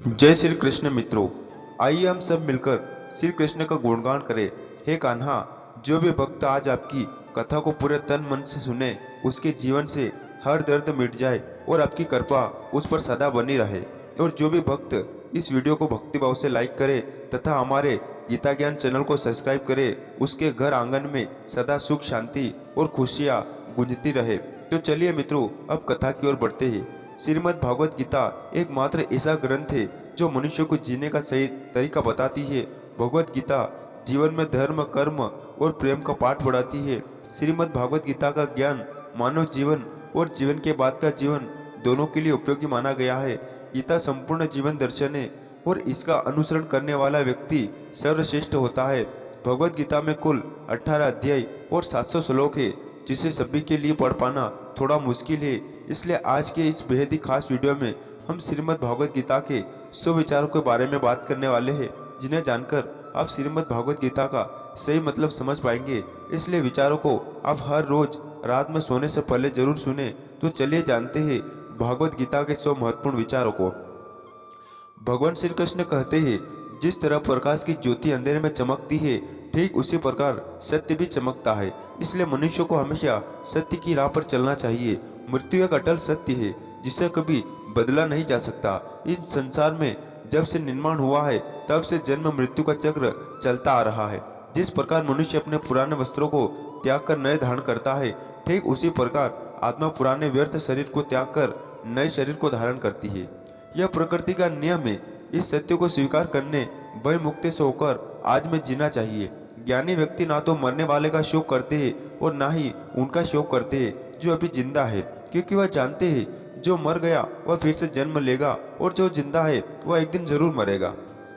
जय श्री कृष्ण मित्रों, आइए हम सब मिलकर श्री कृष्ण का गुणगान करें। हे कान्हा, जो भी भक्त आज आपकी कथा को पूरे तन मन से सुने, उसके जीवन से हर दर्द मिट जाए और आपकी कृपा उस पर सदा बनी रहे। और जो भी भक्त इस वीडियो को भक्तिभाव से लाइक करे तथा हमारे गीता ज्ञान चैनल को सब्सक्राइब करे, उसके घर आंगन में सदा सुख शांति और खुशियाँ गूंजती रहे। तो चलिए मित्रों, अब कथा की ओर बढ़ते हैं। श्रीमद् भागवत गीता एकमात्र ऐसा ग्रंथ है जो मनुष्य को जीने का सही तरीका बताती है। भगवत गीता जीवन में धर्म, कर्म और प्रेम का पाठ पढ़ाती है। श्रीमद् भागवत गीता का ज्ञान मानव जीवन और जीवन के बाद का जीवन दोनों के लिए उपयोगी माना गया है। गीता संपूर्ण जीवन दर्शन है और इसका अनुसरण करने वाला व्यक्ति सर्वश्रेष्ठ होता है। भगवत गीता में कुल 18 अध्याय और 700 श्लोक है, जिसे सभी के लिए पढ़ पाना थोड़ा मुश्किल है। इसलिए आज के इस बेहद ही खास वीडियो में हम श्रीमद् भागवत गीता के 100 विचारों के बारे में बात करने वाले हैं, जिन्हें जानकर आप श्रीमद् भागवत गीता का सही मतलब समझ पाएंगे। इसलिए विचारों को आप हर रोज रात में सोने से पहले जरूर सुने। तो चलिए जानते हैं भागवत गीता के 100 महत्वपूर्ण विचारों को। भगवान श्री कृष्ण कहते हैं, जिस तरह प्रकाश की ज्योति अंधेरे में चमकती है, ठीक उसी प्रकार सत्य भी चमकता है। इसलिए मनुष्य को हमेशा सत्य की राह पर चलना चाहिए। मृत्यु एक अटल सत्य है जिसे कभी बदला नहीं जा सकता। इस संसार में जब से निर्माण हुआ है, तब से जन्म मृत्यु का चक्र चलता आ रहा है। जिस प्रकार मनुष्य अपने पुराने वस्त्रों को त्याग कर नए धारण करता है, ठीक उसी प्रकार आत्मा पुराने व्यर्थ शरीर को त्याग कर नए शरीर को धारण करती है। यह प्रकृति का नियम है। इस सत्य को स्वीकार करने भय मुक्त से होकर आज में जीना चाहिए। ज्ञानी व्यक्ति ना तो मरने वाले का शोक करते हैं और ना ही उनका शोक करते हैं जो अभी जिंदा है, क्योंकि वह जानते हैं जो मर गया वह फिर से जन्म लेगा और जो जिंदा है वह एक दिन जरूर मरेगा।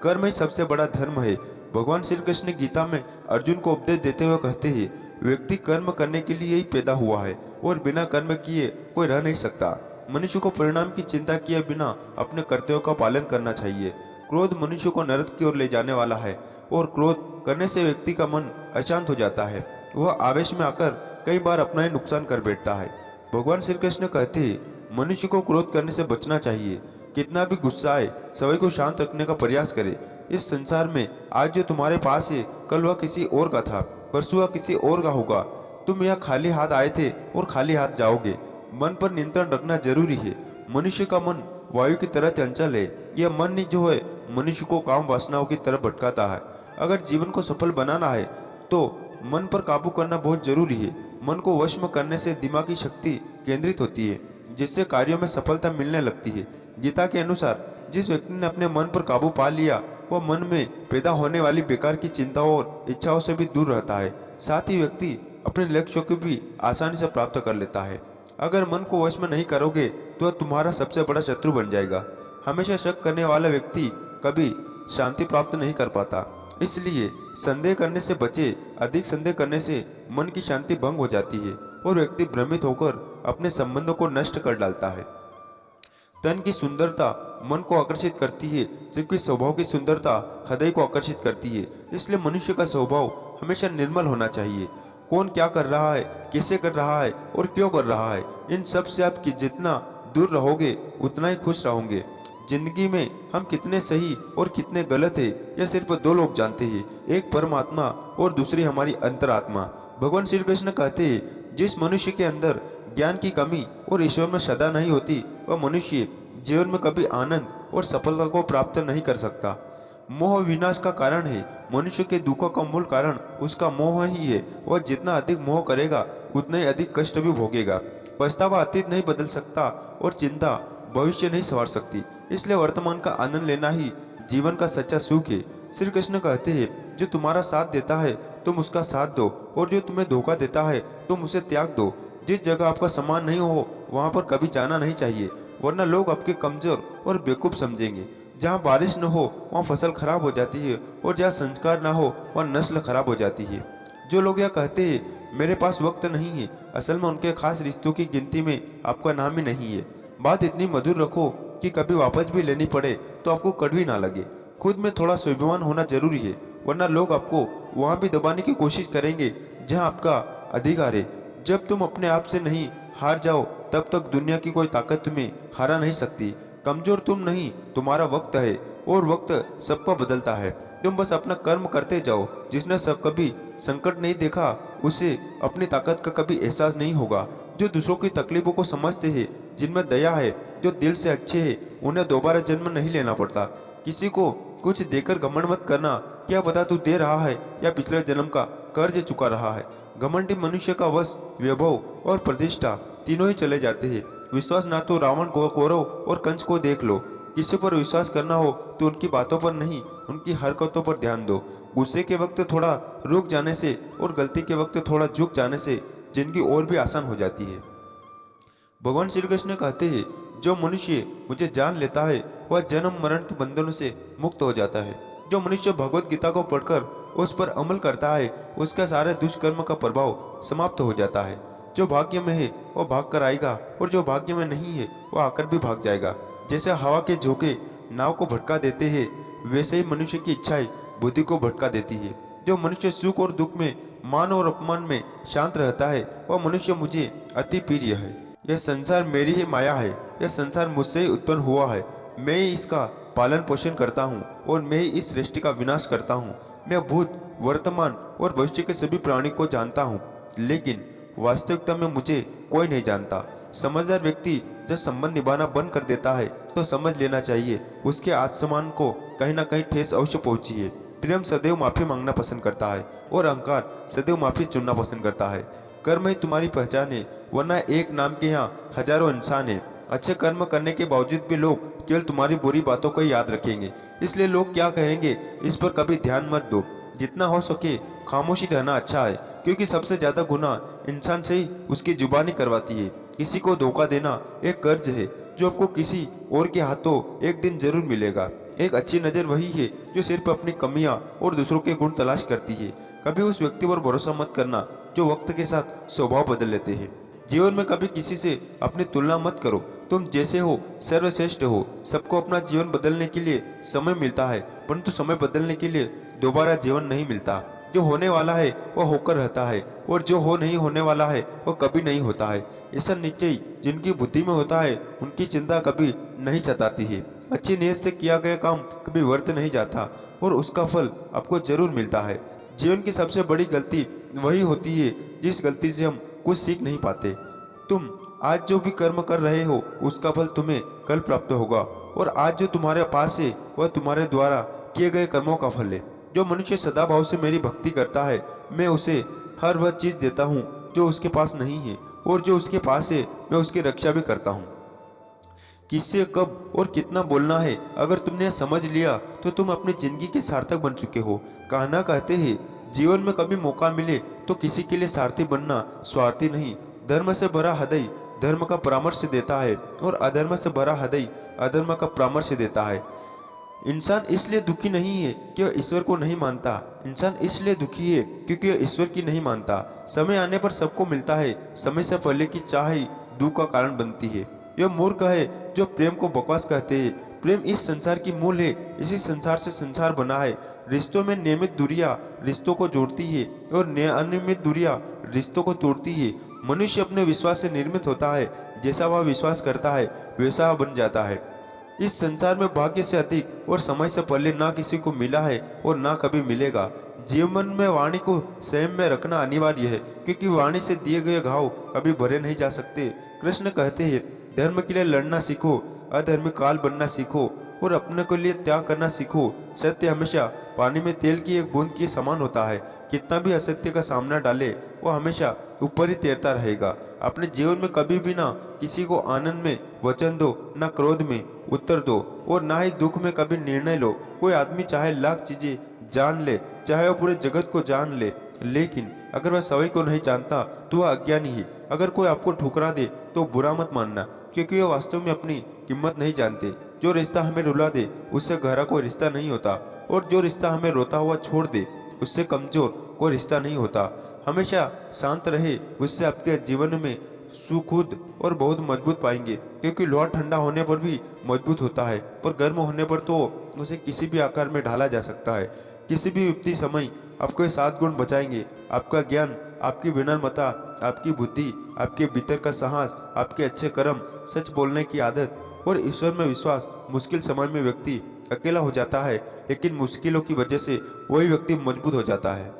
कर्म ही सबसे बड़ा धर्म है। भगवान श्री कृष्ण गीता में अर्जुन को उपदेश देते हुए कहते हैं, व्यक्ति कर्म करने के लिए ही पैदा हुआ है और बिना कर्म किए कोई रह नहीं सकता। मनुष्य को परिणाम की चिंता किए बिना अपने कर्तव्यों का पालन करना चाहिए। क्रोध मनुष्य को नरक की ओर ले जाने वाला है और क्रोध करने से व्यक्ति का मन अशांत हो जाता है। वह आवेश में आकर कई बार अपना ही नुकसान कर बैठता है। भगवान श्री कृष्ण कहते हैं, मनुष्य को क्रोध करने से बचना चाहिए। कितना भी गुस्सा आए, सभी को शांत रखने का प्रयास करे। इस संसार में आज जो तुम्हारे पास है, कल वह किसी और का था, परसों वह किसी और का होगा। तुम यहाँ खाली हाथ आए थे और खाली हाथ जाओगे। मन पर नियंत्रण रखना जरूरी है। मनुष्य का मन वायु की तरह चंचल है। यह मन ही जो है मनुष्य को काम वासनाओं की तरफ भटकाता है। अगर जीवन को सफल बनाना है तो मन पर काबू करना बहुत जरूरी है। मन को वश में करने से दिमागी शक्ति केंद्रित होती है, जिससे कार्यों में सफलता मिलने लगती है। गीता के अनुसार जिस व्यक्ति ने अपने मन पर काबू पा लिया, वह मन में पैदा होने वाली बेकार की चिंताओं और इच्छाओं से भी दूर रहता है। साथ ही व्यक्ति अपने लक्ष्यों को भी आसानी से प्राप्त कर लेता है। अगर मन को वश में नहीं करोगे तो वह तुम्हारा सबसे बड़ा शत्रु बन जाएगा। हमेशा शक करने वाला व्यक्ति कभी शांति प्राप्त नहीं कर पाता। इसलिए संदेह करने से बचे। अधिक संदेह करने से मन की शांति भंग हो जाती है और व्यक्ति भ्रमित होकर अपने संबंधों को नष्ट कर डालता है। तन की सुंदरता मन को आकर्षित करती है, जबकि स्वभाव की सुंदरता हृदय को आकर्षित करती है। इसलिए मनुष्य का स्वभाव हमेशा निर्मल होना चाहिए। कौन क्या कर रहा है, कैसे कर रहा है और क्यों कर रहा है, इन सब से आप जितना दूर रहोगे उतना ही खुश रहोगे। जिंदगी में हम कितने सही और कितने गलत है, यह सिर्फ दो लोग जानते हैं, एक परमात्मा और दूसरी हमारी अंतरात्मा। भगवान श्री कृष्ण कहते हैं, जिस मनुष्य के अंदर ज्ञान की कमी और ईश्वर में श्रद्धा नहीं होती, वह मनुष्य जीवन में कभी आनंद और सफलता को प्राप्त नहीं कर सकता। मोह विनाश का कारण है। मनुष्य के दुखों का मूल कारण उसका मोह ही है। वह जितना अधिक मोह करेगा उतना ही अधिक कष्ट भी भोगेगा। पछतावा अतीत नहीं बदल सकता और चिंता भविष्य नहीं संवार सकती। इसलिए वर्तमान का आनंद लेना ही जीवन का सच्चा सुख है। श्री कृष्ण कहते हैं, जो तुम्हारा साथ देता है तुम उसका साथ दो, और जो तुम्हें धोखा देता है तुम उसे त्याग दो। जिस जगह आपका सम्मान नहीं हो वहां पर कभी जाना नहीं चाहिए, वरना लोग आपके कमजोर और बेवकूफ समझेंगे। जहाँ बारिश न हो वहाँ फसल खराब हो जाती है और जहाँ संस्कार ना हो वहाँ नस्ल खराब हो जाती है। जो लोग यह कहते हैं मेरे पास वक्त नहीं है, असल में उनके खास रिश्तों की गिनती में आपका नाम ही नहीं है। बात इतनी मधुर रखो कि कभी वापस भी लेनी पड़े तो आपको कड़वी ना लगे। खुद में थोड़ा स्वाभिमान होना जरूरी है, वरना लोग आपको वहाँ भी दबाने की कोशिश करेंगे जहाँ आपका अधिकार है। जब तुम अपने आप से नहीं हार जाओ तब तक दुनिया की कोई ताकत तुम्हें हरा नहीं सकती। कमजोर तुम नहीं, तुम्हारा वक्त है और वक्त सबको बदलता है। तुम बस अपना कर्म करते जाओ। जिसने सब कभी संकट नहीं देखा उसे अपनी ताकत का कभी एहसास नहीं होगा। जो दूसरों की तकलीफों को समझते हैं, जिनमें दया है, जो दिल से अच्छे हैं, उन्हें दोबारा जन्म नहीं लेना पड़ता। किसी को कुछ देकर घमंड मत करना। क्या पता तू दे रहा है या पिछले जन्म का कर्ज चुका रहा है। घमंडी मनुष्य का वश, वैभव और प्रतिष्ठा तीनों ही चले जाते हैं। विश्वास ना तो रावण को, कौरव और कंस को देख लो। किसी पर विश्वास करना हो तो उनकी बातों पर नहीं, उनकी हरकतों पर ध्यान दो। गुस्से के वक्त थोड़ा रुक जाने से और गलती के वक्त थोड़ा झुक जाने से जिंदगी और भी आसान हो जाती है। भगवान श्री कृष्ण कहते हैं, जो मनुष्य मुझे जान लेता है वह जन्म मरण के बंधनों से मुक्त हो जाता है। जो मनुष्य भगवत गीता को पढ़कर उस पर अमल करता है, उसका सारे दुष्कर्म का प्रभाव समाप्त हो जाता है। जो भाग्य में है वह भाग कर आएगा और जो भाग्य में नहीं है वह आकर भी भाग जाएगा। जैसे हवा के झोंके नाव को भटका देते हैं, वैसे ही मनुष्य की इच्छाएं बुद्धि को भटका देती है। जो मनुष्य सुख और दुख में, मान और अपमान में शांत रहता है, वह मनुष्य मुझे अति प्रिय है। यह संसार मेरी ही माया है। यह संसार मुझसे ही उत्पन्न हुआ है। मैं ही इसका पालन पोषण करता हूँ और मैं ही इस सृष्टि का विनाश करता हूँ। मैं भूत, वर्तमान और भविष्य के सभी प्राणी को जानता हूँ, लेकिन वास्तविकता में मुझे कोई नहीं जानता। समझदार व्यक्ति जब संबंध निभाना बंद कर देता है तो समझ लेना चाहिए उसके आत्मसम्मान को कहीं ना कहीं ठेस अवश्य पहुंची है। प्रेम सदैव माफी मांगना पसंद करता है और अहंकार सदैव माफी चुनना पसंद करता है। कर्म ही तुम्हारी पहचान है, वरना एक नाम के यहाँ हजारों इंसान है। अच्छे कर्म करने के बावजूद भी लोग केवल तुम्हारी बुरी बातों को ही याद रखेंगे। इसलिए लोग क्या कहेंगे इस पर कभी ध्यान मत दो। जितना हो सके खामोशी रहना अच्छा है, क्योंकि सबसे ज्यादा गुनाह इंसान से ही उसकी जुबानी करवाती है। किसी को धोखा देना एक कर्ज है जो आपको किसी और के हाथों एक दिन जरूर मिलेगा। एक अच्छी नज़र वही है जो सिर्फ अपनी कमियां और दूसरों के गुण तलाश करती है। कभी उस व्यक्ति पर भरोसा मत करना जो वक्त के साथ स्वभाव बदल लेते हैं। जीवन में कभी किसी से अपनी तुलना मत करो। तुम जैसे हो सर्वश्रेष्ठ हो। सबको अपना जीवन बदलने के लिए समय मिलता है, परंतु समय बदलने के लिए दोबारा जीवन नहीं मिलता। जो होने वाला है वह होकर रहता है और जो हो नहीं होने वाला है वह कभी नहीं होता है। ऐसा निश्चय जिनकी बुद्धि में होता है उनकी चिंता कभी नहीं सताती है। अच्छी नीयत से किया गया काम कभी व्यर्थ नहीं जाता और उसका फल आपको जरूर मिलता है। जीवन की सबसे बड़ी गलती वही होती है जिस गलती से हम कुछ सीख नहीं पाते। तुम आज जो भी कर्म कर रहे हो उसका फल तुम्हें कल प्राप्त होगा और आज जो तुम्हारे पास है वह तुम्हारे द्वारा किए गए कर्मों का फल है। जो मनुष्य सदाभाव से मेरी भक्ति करता है, मैं उसे हर वह चीज देता हूँ जो उसके पास नहीं है, और जो उसके पास है मैं उसकी रक्षा भी करता हूँ। किससे कब और कितना बोलना है अगर तुमने समझ लिया तो तुम अपनी जिंदगी के सार्थक बन चुके हो। कहना कहते हैं, जीवन में कभी मौका मिले तो किसी के लिए सारथी बनना, स्वार्थी नहीं। धर्म से भरा हृदय धर्म का परामर्श देता है और अधर्म से भरा हृदय अधर्म का परामर्श देता है। इंसान इसलिए दुखी नहीं है कि वह ईश्वर को नहीं मानता। इंसान इसलिए दुखी है क्योंकि वह ईश्वर की नहीं मानता। समय आने पर सबको मिलता है, समय से पहले की चाह ही दुख का कारण बनती है। यह मूर्ख है जो प्रेम को बकवास कहते हैं। प्रेम इस संसार की मूल है। इसी संसार से संसार बना है। रिश्तों में नियमित दूरियां रिश्तों को जोड़ती है और अनियमित दूरियां रिश्तों को तोड़ती है। मनुष्य अपने विश्वास से निर्मित होता है। जैसा वह विश्वास करता है वैसा वह बन जाता है। इस संसार में भाग्य से अधिक और समय से पहले ना किसी को मिला है और ना कभी मिलेगा। जीवन में वाणी को संयम में रखना अनिवार्य है, क्योंकि वाणी से दिए गए घाव कभी भरे नहीं जा सकते। कृष्ण कहते हैं, धर्म के लिए लड़ना सीखो, अधर्मी काल बनना सीखो और अपने के लिए त्याग करना सीखो। सत्य हमेशा पानी में तेल की एक बूंद के समान होता है। कितना भी असत्य का सामना डाले वह हमेशा ऊपर ही तैरता रहेगा। अपने जीवन में कभी भी ना किसी को आनंद में वचन दो, ना क्रोध में उत्तर दो और ना ही दुख में कभी निर्णय लो। कोई आदमी चाहे लाख चीजें जान ले, चाहे वह पूरे जगत को जान ले, लेकिन अगर वह सभी को नहीं जानता तो वह अज्ञानी है। अगर कोई आपको ठुकरा दे तो बुरा मत मानना, क्योंकि वह वास्तव में अपनी कीमत नहीं जानते। जो रिश्ता हमें रुला दे उससे गहरा कोई रिश्ता नहीं होता, और जो रिश्ता हमें रोता हुआ छोड़ दे उससे कमजोर कोई रिश्ता नहीं होता। हमेशा शांत रहे, उससे आपके जीवन में सुखुद और बहुत मजबूत पाएंगे, क्योंकि लोहा ठंडा होने पर भी मजबूत होता है, पर गर्म होने पर तो उसे किसी भी आकार में ढाला जा सकता है। किसी भी विपत्ति समय आपको 7 गुण बचाएंगे। आपका ज्ञान, आपकी विनम्रता, आपकी बुद्धि, आपके भीतर का साहस, आपके अच्छे कर्म, सच बोलने की आदत और ईश्वर में विश्वास। मुश्किल समय में व्यक्ति अकेला हो जाता है, लेकिन मुश्किलों की वजह से वही व्यक्ति मजबूत हो जाता है।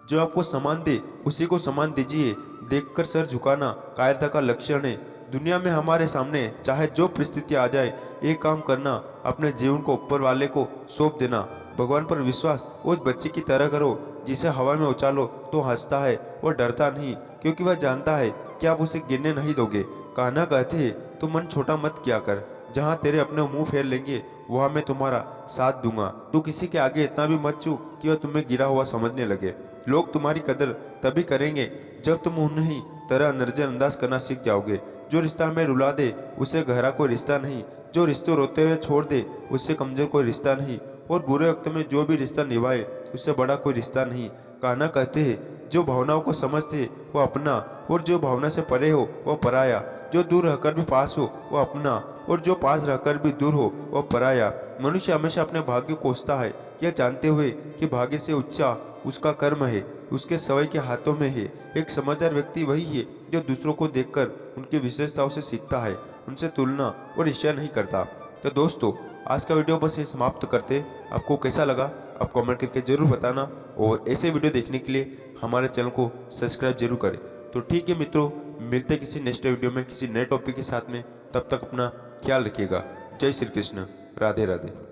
जो आपको सम्मान दे उसी को सम्मान दीजिए। देखकर सर झुकाना कायरता का लक्षण है। दुनिया में हमारे सामने चाहे जो परिस्थिति आ जाए, एक काम करना, अपने जीवन को ऊपर वाले को सौंप देना। भगवान पर विश्वास उस बच्चे की तरह करो जिसे हवा में उछालो तो हंसता है और डरता नहीं, क्योंकि वह जानता है कि आप उसे गिरने नहीं दोगे। कान्हा कहते हैं, तू मन छोटा मत किया कर, जहाँ तेरे अपने मुंह फेर लेंगे वहाँ मैं तुम्हारा साथ दूंगा। तू किसी के आगे इतना भी मत चूक कि वह तुम्हें गिरा हुआ समझने लगे। लोग तुम्हारी कदर तभी करेंगे जब तुम उन्हें तरह नजरअंदाज करना सीख जाओगे। जो रिश्ता हमें रुला दे उससे गहरा कोई रिश्ता नहीं। जो रिश्ते रोते हुए छोड़ दे उससे कमजोर कोई रिश्ता नहीं। और बुरे वक्त में जो भी रिश्ता निभाए उससे बड़ा कोई रिश्ता नहीं। कान्हा कहते हैं, जो भावनाओं को समझते वो अपना, और जो भावना से परे हो वो पराया। जो दूर रहकर भी पास हो वो अपना, और जो पास रहकर भी दूर हो वो पराया। मनुष्य हमेशा अपने भाग्य को कोसता है, यह जानते हुए कि भाग्य से ऊंचा उसका कर्म है, उसके स्वयं के हाथों में है। एक समझदार व्यक्ति वही है जो दूसरों को देखकर उनकी विशेषताओं से सीखता है, उनसे तुलना और ईर्ष्या नहीं करता। तो दोस्तों, आज का वीडियो बस ये समाप्त करते। आपको कैसा लगा आप कमेंट करके जरूर बताना, और ऐसे वीडियो देखने के लिए हमारे चैनल को सब्सक्राइब जरूर करें। तो ठीक है मित्रों, मिलते किसी नेक्स्ट वीडियो में किसी नए टॉपिक के साथ में। तब तक अपना ख्याल रखिएगा। जय श्री कृष्ण, राधे राधे।